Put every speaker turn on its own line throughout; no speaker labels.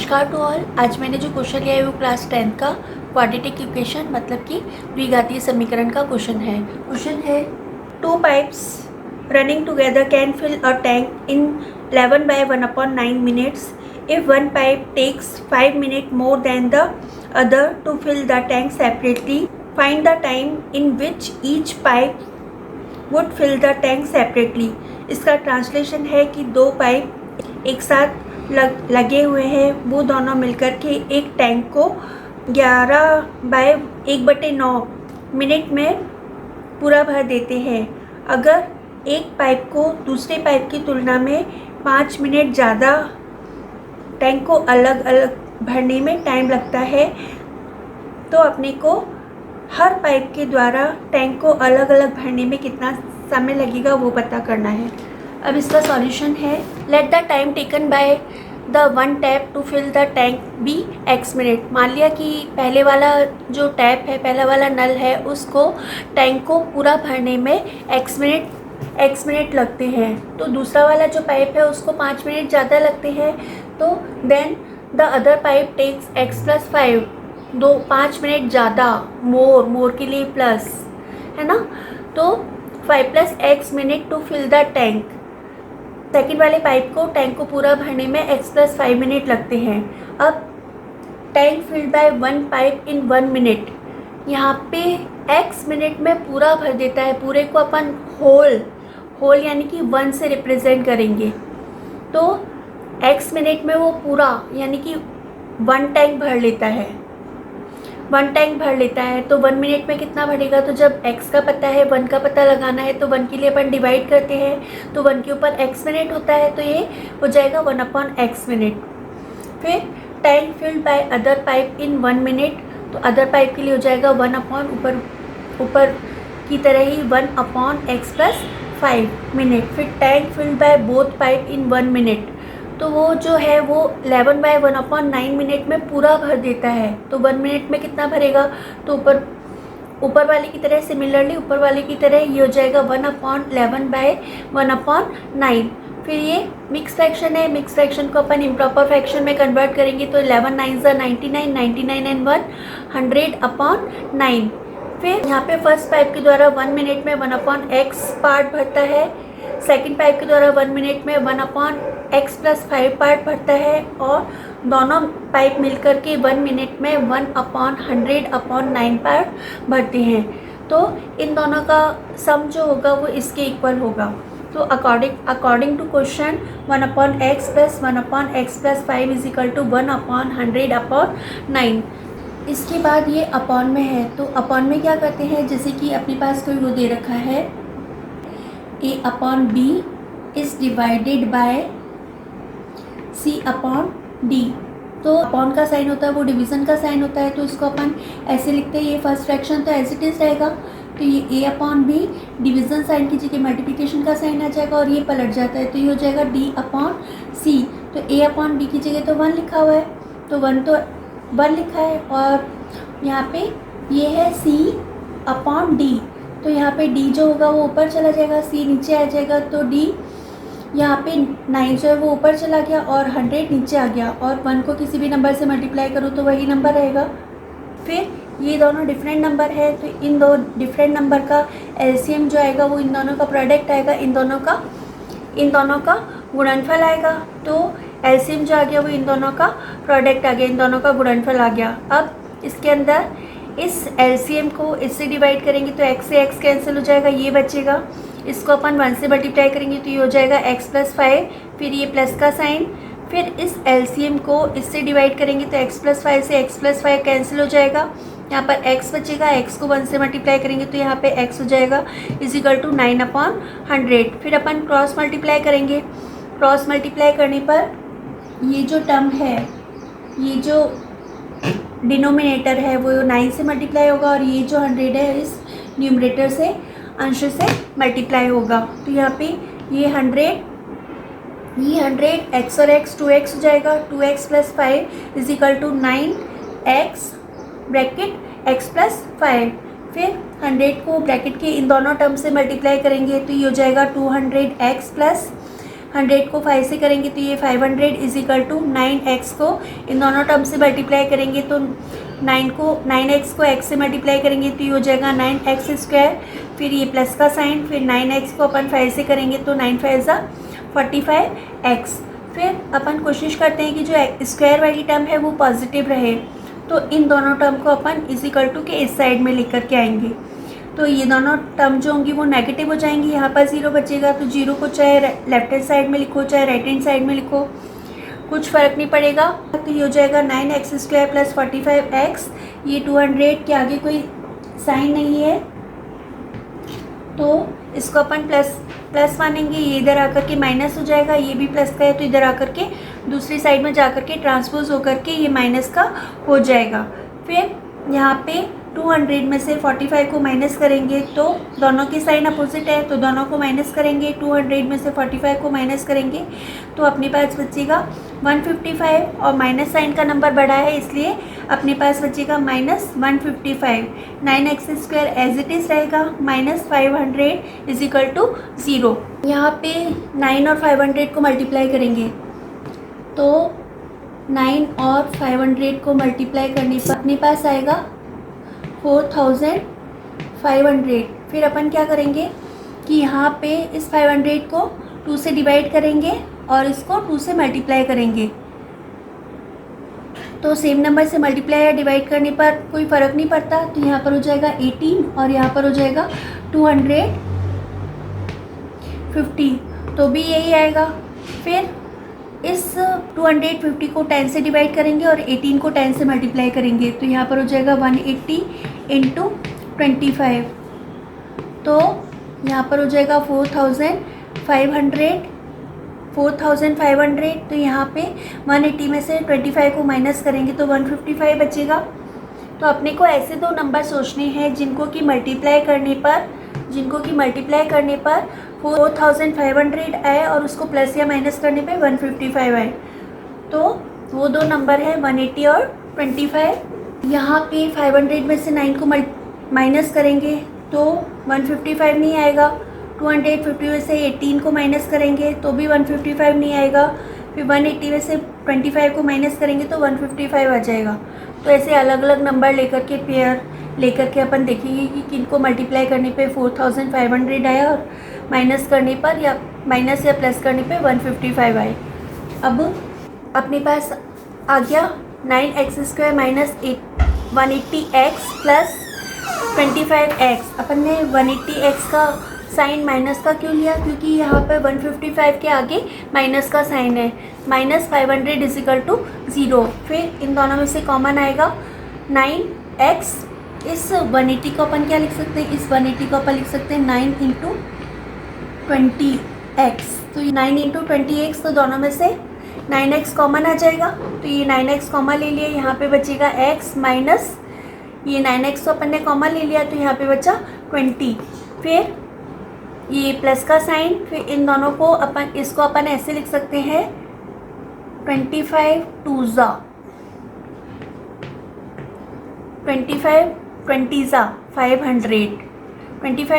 नमस्कार to all. आज मैंने जो क्वेश्चन लिया है वो क्लास 10 का क्वाड्रेटिक इक्वेशन मतलब कि द्विघातीय समीकरण का क्वेश्चन है two pipes running together can fill a tank in 11/1/9 minutes if one pipe takes 5 minutes more than the other to fill the tank separately. Find the time in which each pipe would fill the tank separately. इसका translation है कि दो pipe एक साथ लगे हुए हैं, वो दोनों मिलकर के एक टैंक को 11/1/9 मिनट में पूरा भर देते हैं। अगर एक पाइप को दूसरे पाइप की तुलना में 5 मिनट ज़्यादा टैंक को अलग अलग भरने में टाइम लगता है तो अपने को हर पाइप के द्वारा टैंक को अलग अलग भरने में कितना समय लगेगा वो पता करना है। अब इसका सॉल्यूशन है, let the time taken by the one tap to fill the tank be x minute. मान लिया कि पहले वाला जो टैप है, पहला वाला नल है, उसको टैंक को पूरा भरने में x मिनट लगते हैं, तो दूसरा वाला जो पाइप है उसको 5 मिनट ज़्यादा लगते हैं, तो then the other pipe takes x+5, 5 minute ज़्यादा, मोर के लिए प्लस है ना, तो 5 + x minute to fill the tank. Second वाले पाइप को टैंक को पूरा भरने में x+5 मिनट लगते हैं। अब tank filled by one pipe in 1 minute, यहाँ पे x मिनट में पूरा भर देता है, पूरे को अपन होल यानी कि 1 से रिप्रेजेंट करेंगे, तो x मिनट में वो पूरा यानी कि 1 टैंक भर लेता है, तो 1 मिनट में कितना भरेगा, तो जब x का पता है 1 का पता लगाना है तो 1 के लिए अपन डिवाइड करते हैं, तो 1 के ऊपर x मिनट होता है, तो ये हो जाएगा 1/x मिनट। फिर tank filled by other pipe in 1 minute, तो अदर पाइप के लिए हो जाएगा 1 ऊपर की तरह ही 1/x+5 मिनट। फिर tank filled by both pipe in 1 minute, तो वो जो है वो 11/1/9 मिनट में पूरा भर देता है, तो 1 मिनट में कितना भरेगा, तो ऊपर वाले की तरह सिमिलरली ऊपर वाले की तरह ये हो जाएगा 1/11/1/9। फिर ये मिक्स फ्रैक्शन है, मिक्स फ्रैक्शन को अपन इम्प्रॉपर फ्रैक्शन में कन्वर्ट करेंगे, तो 11 9 99, 99 एंड 1 100/9। फिर यहाँ पे फर्स्ट पाइप के द्वारा 1 मिनट में 1/x पार्ट भरता है, सेकेंड पाइप के द्वारा 1 मिनट में 1/x+5 पार्ट भरता है, और दोनों पाइप मिलकर के 1 मिनट में 1/100/9 पार्ट भरते हैं, तो इन दोनों का सम जो होगा वो इसके इक्वल होगा। तो according to question 1/x + 1/x+5 = 1/100/9। इसके बाद ये अपॉन में है, तो अपॉन में क्या करते हैं, जैसे कि अपने पास कोई वो दे रखा है A/B is divided by C/D, तो अपॉन का साइन होता है वो डिवीज़न का साइन होता है, तो इसको अपन ऐसे लिखते हैं, ये फर्स्ट फ्रैक्शन तो एज इट इज़ रहेगा, तो ये A/B डिवीज़न साइन की जगह मल्टीप्लिकेशन का साइन आ जाएगा और ये पलट जाता है, तो ये हो जाएगा D/C। तो A/B की जगह तो 1 लिखा हुआ है, तो 1 लिखा है, और यहाँ पे ये है C/D, तो यहाँ पे D जो होगा वो ऊपर चला जाएगा, C नीचे आ जाएगा, तो D यहाँ पे 9 जो है वो ऊपर चला गया और 100 नीचे आ गया, और 1 को किसी भी नंबर से मल्टीप्लाई करूँ तो वही नंबर रहेगा। फिर ये दोनों डिफरेंट नंबर है, तो इन दो डिफरेंट नंबर का एलसीएम जो आएगा वो इन दोनों का प्रोडक्ट आएगा, इन दोनों का गुणनफल आएगा, तो एलसीएम जो आ गया वो इन दोनों का प्रोडक्ट आ गया, इन दोनों का गुणनफल आ गया। अब इसके अंदर इस एलसीएम को इससे डिवाइड करेंगे तो x से x कैंसिल हो जाएगा, ये बचेगा, इसको अपन 1 से मल्टीप्लाई करेंगे तो ये हो जाएगा x+5, फिर ये प्लस का साइन, फिर इस एलसीएम को इससे डिवाइड करेंगे तो x+5 से x+5 कैंसिल हो जाएगा, यहाँ पर x बचेगा, x को 1 से मल्टीप्लाई करेंगे तो यहाँ पे x हो जाएगा = 9/100। फिर अपन क्रॉस मल्टीप्लाई करेंगे, क्रॉस मल्टीप्लाई करने पर ये जो टर्म है, ये जो डिनोमिनेटर है वो 9 से मल्टीप्लाई होगा, और ये जो 100 है इस न्यूमरेटर से अंश से मल्टीप्लाई होगा, तो यहाँ पे ये 100 x और x 2x हो जाएगा, 2x+5 = 9x ब्रैकेट x+5। फिर 100 को ब्रैकेट के इन दोनों टर्म से मल्टीप्लाई करेंगे तो ये हो जाएगा 200x + 100 को 5 से करेंगे तो ये 500 इज इक्वल टू 9x को इन दोनों टर्म से मल्टीप्लाई करेंगे तो 9x को x से मल्टीप्लाई करेंगे तो ये हो जाएगा 9x²। फिर ये प्लस का साइन, फिर 9x को अपन 5 से करेंगे तो 9 5 ज़ा 45x। फिर अपन कोशिश करते हैं कि जो स्क्वायर वाली टर्म है वो पॉजिटिव रहे, तो इन दोनों टर्म को अपन इज इक्वल टू के इस साइड में लेकर के आएंगे। तो ये दोनों टर्म जो होंगी वो नेगेटिव हो जाएंगी, यहाँ पर 0 बचेगा। तो 0 को चाहे लेफ्ट हैंड साइड में लिखो चाहे राइट हैंड साइड में लिखो, कुछ फ़र्क नहीं पड़ेगा। तो ये हो जाएगा 9x² प्लस 45x। ये 200 के आगे कोई साइन नहीं है तो इसको अपन प्लस मानेंगे। ये इधर आकर के माइनस हो जाएगा, ये भी प्लस का है तो इधर आकर के दूसरी साइड में जाकर के ट्रांसपोज होकर के ये माइनस का हो जाएगा। फिर यहाँ पे 200 में से 45 को माइनस करेंगे तो दोनों की साइन अपोजिट है तो दोनों को माइनस करेंगे। 200 में से 45 को माइनस करेंगे तो अपने पास बचेगा 155 और माइनस साइन का नंबर बड़ा है इसलिए अपने पास बचेगा -155। 9x² एज इट इज़ रहेगा, -500 इज इक्वल टू 0। यहाँ पे 9 और 500 को मल्टीप्लाई करेंगे तो 9 और 500 को मल्टीप्लाई करने पर अपने पास आएगा 4500। फिर अपन क्या करेंगे कि यहाँ पे इस 500 को 2 से डिवाइड करेंगे और इसको 2 से मल्टीप्लाई करेंगे। तो सेम नंबर से मल्टीप्लाई या डिवाइड करने पर कोई फ़र्क नहीं पड़ता, तो यहाँ पर हो जाएगा 18 और यहाँ पर हो जाएगा 250, तो भी यही आएगा। फिर इस 250 को 10 से डिवाइड करेंगे और 18 को 10 से मल्टीप्लाई करेंगे तो यहाँ पर हो जाएगा 180 × 25, तो यहाँ पर हो जाएगा 4500। तो यहाँ पे 180 में से 25 को माइनस करेंगे तो 155 बचेगा। तो अपने को ऐसे दो नंबर सोचने हैं जिनको कि मल्टीप्लाई करने पर 4500 आए और उसको प्लस या माइनस करने पे 155 आए। तो वो दो नंबर है 180 और 25। यहाँ पे 500 में से 9 को माइनस करेंगे तो 155 नहीं आएगा। 250 में से 18 को माइनस करेंगे तो भी 155 नहीं आएगा। फिर 180 में से 25 को माइनस करेंगे तो 155 आ जाएगा। तो ऐसे अलग अलग नंबर लेकर के पेयर लेकर के अपन देखेंगे कि किनको मल्टीप्लाई करने पे 4500 आया और माइनस करने पर या माइनस या प्लस करने पे 155 आए। अब अपने पास आ गया 9x² minus 180x plus 25x। अपन ने 180x का साइन माइनस का क्यों लिया, क्योंकि यहाँ पर 155 के आगे माइनस का साइन है। -500 इज इक्वल टू 0। फिर इन दोनों में से कॉमन आएगा 9x। इस 180 को अपन क्या लिख सकते हैं, इस 180 को अपन लिख सकते हैं 9 × 20x। तो 9 × 20x, तो दोनों में से 9x कॉमन आ जाएगा तो ये 9x कॉमन ले लिया, यहाँ पे बचेगा x माइनस ये 9x तो अपन ने कॉमन ले लिया तो यहाँ पे बचा 20। फिर ये प्लस का साइन, फिर इन दोनों को इसको अपन ऐसे लिख सकते हैं 25 2 ज़ा 500, 25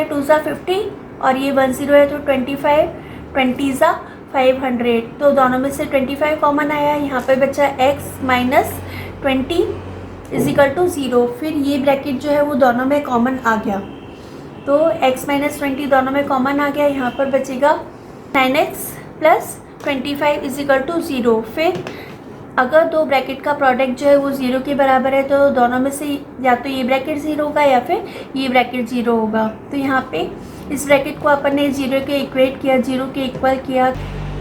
2 ज़ा 50 और ये 10 है तो 25 20 ज़ा 500। तो दोनों में से 25 कॉमन आया, यहाँ पे बचा x minus 20 is equal to 0। फिर ये ब्रैकेट जो है वो दोनों में कॉमन आ गया तो x माइनस 20 दोनों में कॉमन आ गया। यहाँ पर बचेगा 9x plus 25 is equal to 0। फिर अगर दो ब्रैकेट का प्रोडक्ट जो है वो 0 के बराबर है तो दोनों में से या तो ये ब्रैकेट 0 होगा या फिर ये ब्रैकेट 0 होगा। तो यहाँ पे इस ब्रैकेट को अपन ने 0 के इक्वेट किया, 0 के इक्वल किया,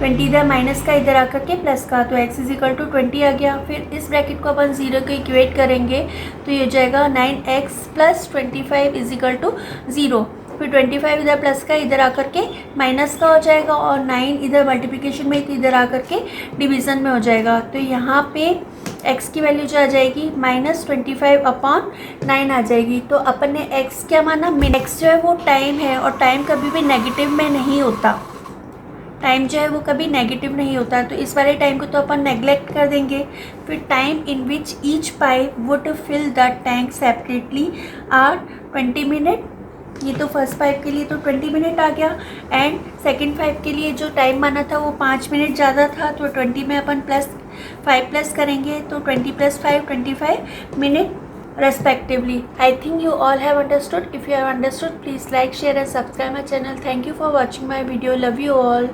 20 इधर माइनस का इधर आकर के प्लस का, तो x इज इक्वल टू 20 आ गया। फिर इस ब्रैकेट को अपन 0 के इक्वेट करेंगे तो ये हो जाएगा 9x plus 25 is equal to 0। फिर 25 इधर प्लस का इधर आकर के माइनस का हो जाएगा और 9 इधर मल्टीप्लिकेशन में तो इधर आकर के डिवीज़न में हो जाएगा। तो यहाँ पे x की वैल्यू जो आ जाएगी -25/9 आ जाएगी। तो अपन ने x क्या माना, x जो है वो टाइम है और टाइम कभी भी नेगेटिव में नहीं होता, टाइम जो है वो कभी नेगेटिव नहीं होता। तो इस वाले टाइम को तो अपन नेगलेक्ट कर देंगे। फिर time in which each pipe would fill the tank separately are 20 minute ये तो फर्स्ट 5 के लिए तो 20 मिनट आ गया, एंड सेकंड 5 के लिए जो टाइम माना था वो 5 मिनट ज़्यादा था, तो 20 में अपन +5 प्लस करेंगे, तो 20 + 5 25 minute respectively. I think you all have understood. If you have understood, please like, share and subscribe my channel. Thank you for watching my video. Love you all.